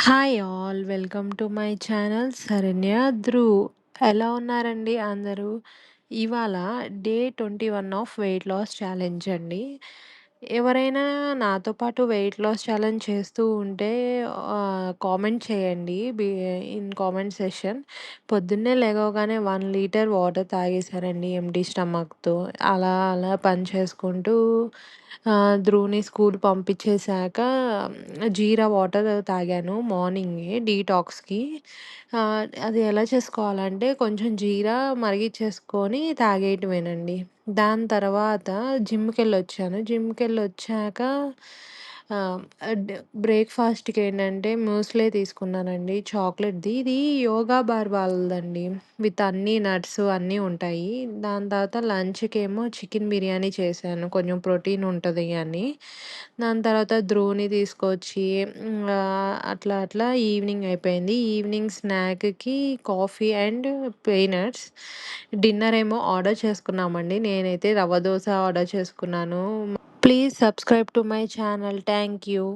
Hi all welcome to my channel Saranya Dhruv. ఎలా ఉన్నారండి అందరూ? ఇవాళ day 21 of weight loss challenge అండి. ఎవరైనా నాతో పాటు వెయిట్ లాస్ ఛాలెంజ్ చేస్తూ ఉంటే కామెంట్ చేయండి ఇన్ కామెంట్ సెషన్. పొద్దున్నే లెగవగానే 1 లీటర్ వాటర్ తాగేశారండి ఎంప్టీ స్టమక్‌తో. అలా అలా పని చేసుకుంటూ ధ్రువ్‌ని స్కూల్ పంపించేశాక జీరా వాటర్ తాగాను మార్నింగే డీటాక్స్‌కి. అది ఎలా చేసుకోవాలంటే కొంచెం జీరా మరిగిచ్చేసుకొని తాగేయటమేనండి. దాని తర్వాత జిమ్‌కెళ్ళొచ్చాను. జిమ్‌కెళ్ళొచ్చాక ఆహ్, డ్ బ్రేక్‌ఫాస్ట్‌కేంటంటే మ్యూస్లీ తీసుకున్నానండి చాక్లెట్‌ది. ఇది యోగా బార్ వాళ్ళదండి. విత్ అన్ని నట్స్ అన్నీ ఉంటాయి. దాని తర్వాత లంచ్‌కేమో చికెన్ బిర్యానీ చేశాను. కొంచెం ప్రోటీన్ ఉంటది అని. దాని తర్వాత ధ్రువ్‌ని తీసుకొచ్చి అట్లా అట్లా ఈవినింగ్ అయిపోయింది. ఈవినింగ్ స్నాక్‌కి కాఫీ అండ్ పీనట్స్. డిన్నర్ ఏమో ఆర్డర్ చేసుకున్నామండి. నేనైతే రవ్వ దోస ఆర్డర్ చేసుకున్నాను. Please subscribe to my channel. Thank you.